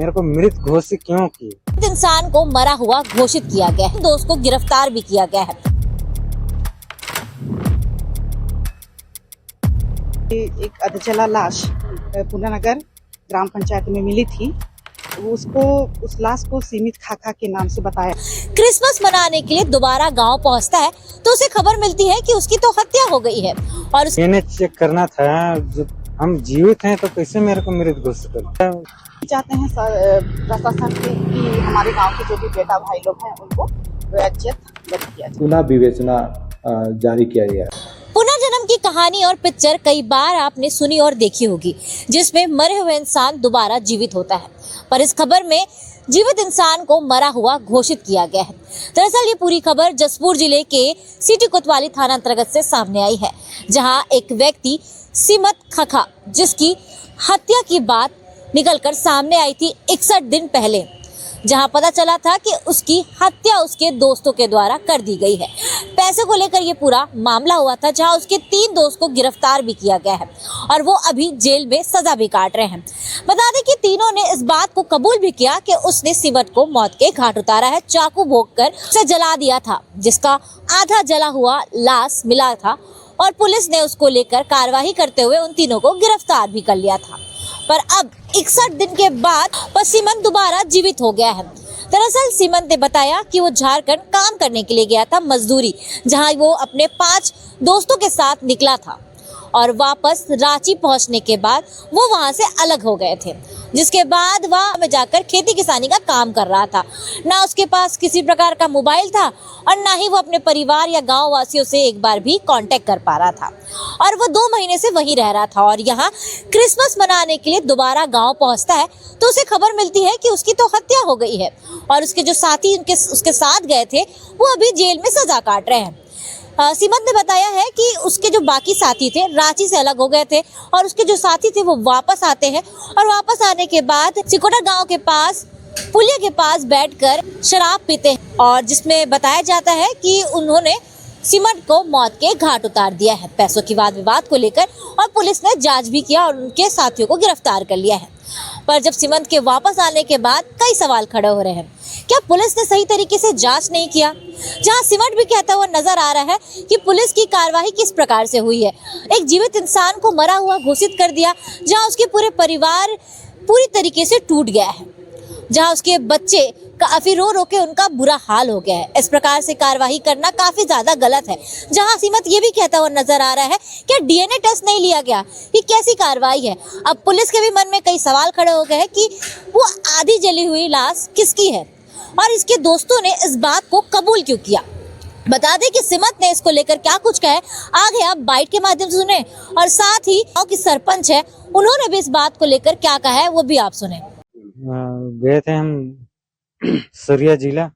मेरे को मृत घोषित क्यों की? इंसान को मरा हुआ घोषित किया गया है, दोस्त को गिरफ्तार भी किया गया है। एक अधजला लाश पुनानगर ग्राम पंचायत में मिली थी। उस लाश को सीमित खाखा के नाम से बताया। क्रिसमस मनाने के लिए दोबारा गांव पहुंचता है तो उसे खबर मिलती है कि उसकी तो हत्या हो गई है और मैंने चेक करना था, जब हम जीवित हैं तो कैसे मेरे को मृत घोषित कर? चाहते हैं प्रशासन की हमारे गांव के जो भी बेटा भाई लोग हैं उनको वैच्यत किया जाए। पुनः विवेचना जारी किया गया। पुनर्जन्म की कहानी और पिक्चर कई बार आपने सुनी और देखी होगी, जिसमें मरे हुए इंसान दोबारा जीवित होता है, पर इस खबर में जीवित इंसान को मरा हुआ घोषित किया गया है। दरअसल ये पूरी खबर जसपुर जिले के सिटी कोतवाली थाना अंतर्गत से सामने आई है, जहां एक व्यक्ति सीमत खखा, जिसकी हत्या की बात निकलकर सामने आई थी 61 दिन पहले, जहां पता चला था कि उसकी हत्या उसके दोस्तों के द्वारा कर दी गई है। पैसे को लेकर ये पूरा मामला हुआ था, जहां उसके 3 दोस्त को गिरफ्तार भी किया गया है और वो अभी जेल में सजा भी काट रहे हैं। बता दें कि तीनों ने इस बात को कबूल भी किया कि उसने सिमट को मौत के घाट उतारा है, चाकू भोंककर उसे जला दिया था, जिसका आधा जला हुआ लाश मिला था और पुलिस ने उसको लेकर कार्रवाई करते हुए उन तीनों को गिरफ्तार भी कर लिया था। पर अब 61 दिन के बाद सीमंत दोबारा जीवित हो गया है। दरअसल सीमंत ने बताया कि वो झारखंड काम करने के लिए गया था मजदूरी, जहां वो अपने 5 दोस्तों के साथ निकला था और वापस रांची पहुंचने के बाद वो वहां से अलग हो गए थे, जिसके बाद वहां में जाकर खेती किसानी का काम कर रहा था। ना उसके पास किसी प्रकार का मोबाइल था और ना ही वो अपने परिवार या गांव वासियों से एक बार भी कांटेक्ट कर पा रहा था और वो 2 महीने से वहीं रह रहा था। और यहाँ क्रिसमस मनाने के लिए दोबारा गाँव पहुँचता है तो उसे खबर मिलती है कि उसकी तो हत्या हो गई है और उसके जो साथी उसके साथ गए थे वो अभी जेल में सजा काट रहे हैं। सीमंत ने बताया है कि उसके जो बाकी साथी थे रांची से अलग हो गए थे और उसके जो साथी थे वो वापस आते हैं और वापस आने के बाद चिकोटा गांव के पास पुलिया के पास बैठकर शराब पीते हैं और जिसमें बताया जाता है कि उन्होंने सीमंत को मौत के घाट उतार दिया है पैसों की वाद विवाद को लेकर, और पुलिस ने जांच भी किया और उनके साथियों को गिरफ्तार कर लिया है। पर जब सीमंत के वापस आने के बाद कई सवाल खड़े हो रहे हैं। क्या पुलिस ने सही तरीके से जांच नहीं किया? जहां सीमंत भी कहता हुआ नजर आ रहा है कि पुलिस की कार्रवाई किस प्रकार से हुई है। एक जीवित इंसान को मरा हुआ घोषित कर दिया, जहां उसके पूरे परिवार पूरी तरीके से टूट गया है, जहां उसके बच्चे काफी रो रो के उनका बुरा हाल हो गया है। इस प्रकार से कार्रवाई करना काफी ज्यादा गलत है। जहां सीमंत ये भी कहता हुआ नजर आ रहा है कि डीएनए टेस्ट नहीं लिया गया, ये कैसी कार्रवाई है? अब पुलिस के भी मन में कई सवाल खड़े हो गए हैं कि वो आधी जली हुई लाश किसकी है और इसके दोस्तों ने इस बात को कबूल क्यों किया। बता दें कि सीमंत ने इसको लेकर क्या कुछ कहा है, आगे आप बाइट के माध्यम से सुने और साथ ही गांव की सरपंच है, उन्होंने भी इस बात को लेकर क्या कहा है वो भी आप सुने। गए थे हम सरिया जिला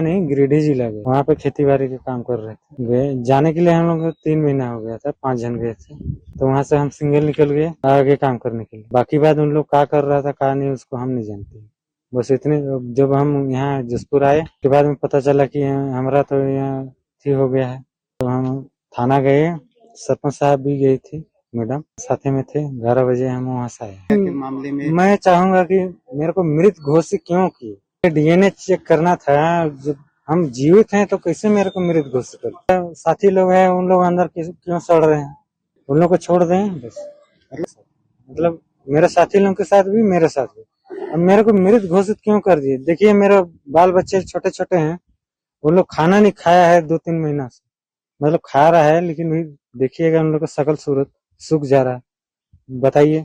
नहीं गिरिडीह जिला गए, वहाँ पे खेती बाड़ी का काम कर रहे थे। गए जाने के लिए हम लोग को 3 महीना हो गया था, 5 जन गए थे, तो वहाँ से हम सिंगल निकल गए आगे काम करने के लिए। बाकी बात उन लोग क्या कर रहा था क्या नहीं उसको हम नहीं जानते। बस इतने, जब हम यहाँ जसपुर आए के बाद में पता चला कि हमारा तो यहाँ ठीक हो गया है, तो हम थाना गए, सरपंच साहब भी गई थी, मैडम साथे में थे। 11 बजे हम वहाँ से आए। मामले में मैं चाहूंगा कि मेरे को मृत घोषित क्यों की? डीएनए चेक करना था, जब हम जीवित हैं तो कैसे मेरे को मृत घोषित कर? साथी लोग हैं, उन लोग अंदर क्यों सड़ रहे हैं? उन लोग को छोड़ दें बस। मतलब मेरे साथी लोगों के साथ भी, मेरे साथ भी, अब मेरे को मृत घोषित क्यों कर दिए? देखिए मेरे बाल बच्चे छोटे छोटे हैं, वो लोग खाना नहीं खाया है 2-3 महीना से, मतलब खा रहा है लेकिन भी देखिएगा उन लोग का शकल सूरत सूख जा रहा है। बताइए,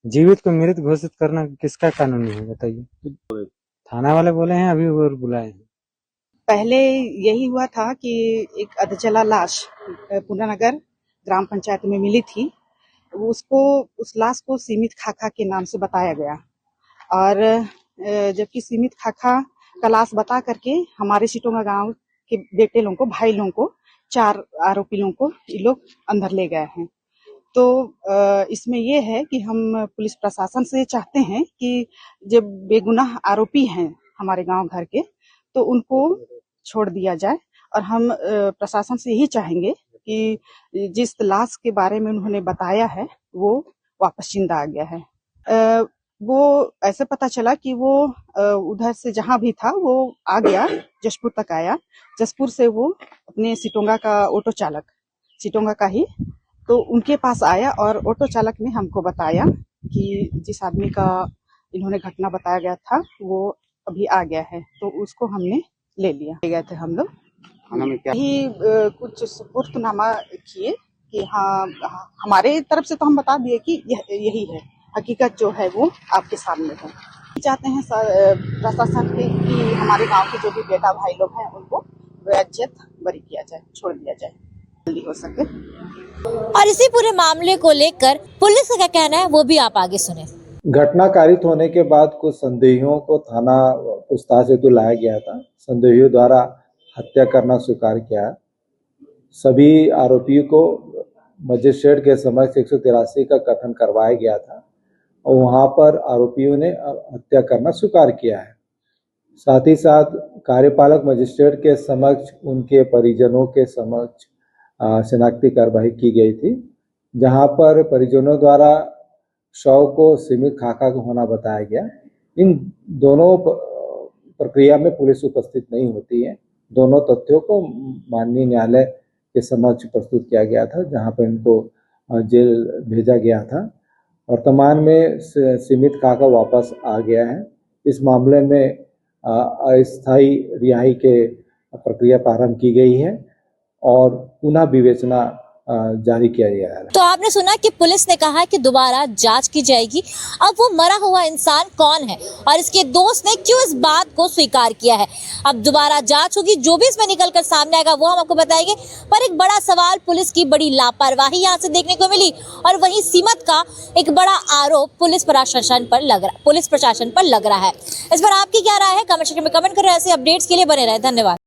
जीवित को मृत घोषित करना किसका कानूनी है बताइए? थाना वाले बोले हैं अभी वो बुलाए हैं। पहले यही हुआ था कि एक अधजला लाश पुनानगर ग्राम पंचायत में मिली थी। उस लाश को सीमित खाखा के नाम से बताया गया और जबकि सीमित खाखा का लाश बता करके हमारे सिटोंगा गांव के बेटे लोगों को, भाई लोगों को, 4 आरोपी लोगों को ये लोग अंदर ले गए हैं। तो इसमें ये है कि हम पुलिस प्रशासन से चाहते हैं कि जब बेगुनाह आरोपी हैं हमारे गांव घर के, तो उनको छोड़ दिया जाए। और हम प्रशासन से यही चाहेंगे कि जिस लाश के बारे में उन्होंने बताया है वो वापस जिंदा आ गया है। वो ऐसे पता चला कि वो उधर से जहां भी था वो आ गया, जशपुर तक आया। जशपुर से वो अपने सिटोंगा का ऑटो चालक, सिटोंगा का ही, तो उनके पास आया और ऑटो चालक ने हमको बताया कि जिस आदमी का इन्होंने घटना बताया गया था वो अभी आ गया है, तो उसको हमने ले लिया। ले गए थे हम लोग, ही कुछ सुपुर्दनामा किए कि हाँ, हमारे तरफ से तो हम बता दिए कि यही है, हकीकत जो है वो आपके सामने है। चाहते हैं प्रशासन कि हमारे गांव के जो भी बेटा भाई लोग हैं उनको वैज्यत बरी किया जाए, छोड़ दिया जाए जल्दी हो सके। और इसी पूरे मामले को लेकर पुलिस का क्या कहना है वो भी आप आगे सुने। घटना कारित होने के बाद कुछ संदेहियों को थाना पूछताछ हेतु लाया गया था। संदेहियों द्वारा हत्या करना स्वीकार किया। सभी आरोपियों को मजिस्ट्रेट के समक्ष 183 का कथन करवाया गया था और वहां पर आरोपियों ने हत्या करना स्वीकार किया है। साथ ही साथ कार्यपालक मजिस्ट्रेट के समक्ष उनके परिजनों के समक्ष शिनाख्ती कार्रवाई की गई थी, जहां पर परिजनों द्वारा शव को सीमित खाका का होना बताया गया। इन दोनों प्रक्रिया में पुलिस उपस्थित नहीं होती है। दोनों तथ्यों को माननीय न्यायालय के समक्ष प्रस्तुत किया गया था, जहां पर इनको जेल भेजा गया था। वर्तमान में सीमित खाका वापस आ गया है। इस मामले में अस्थायी रिहाई के प्रक्रिया प्रारंभ की गई है और पुनः विवेचना जारी किया गया है। तो आपने सुना कि पुलिस ने कहा कि दोबारा जांच की जाएगी। अब वो मरा हुआ इंसान कौन है और इसके दोस्त ने क्यों इस बात को स्वीकार किया है, अब दोबारा जांच होगी। जो भी इसमें निकल कर सामने आएगा वो हम आपको बताएंगे। पर एक बड़ा सवाल, पुलिस की बड़ी लापरवाही यहाँ से देखने को मिली और वहीं सीमत का एक बड़ा आरोप पुलिस प्रशासन पर लग रहा है। इस पर आपकी क्या राय है? कमेंट सेक्शन में कमेंट करें। ऐसे अपडेट्स के लिए बने रहे। धन्यवाद।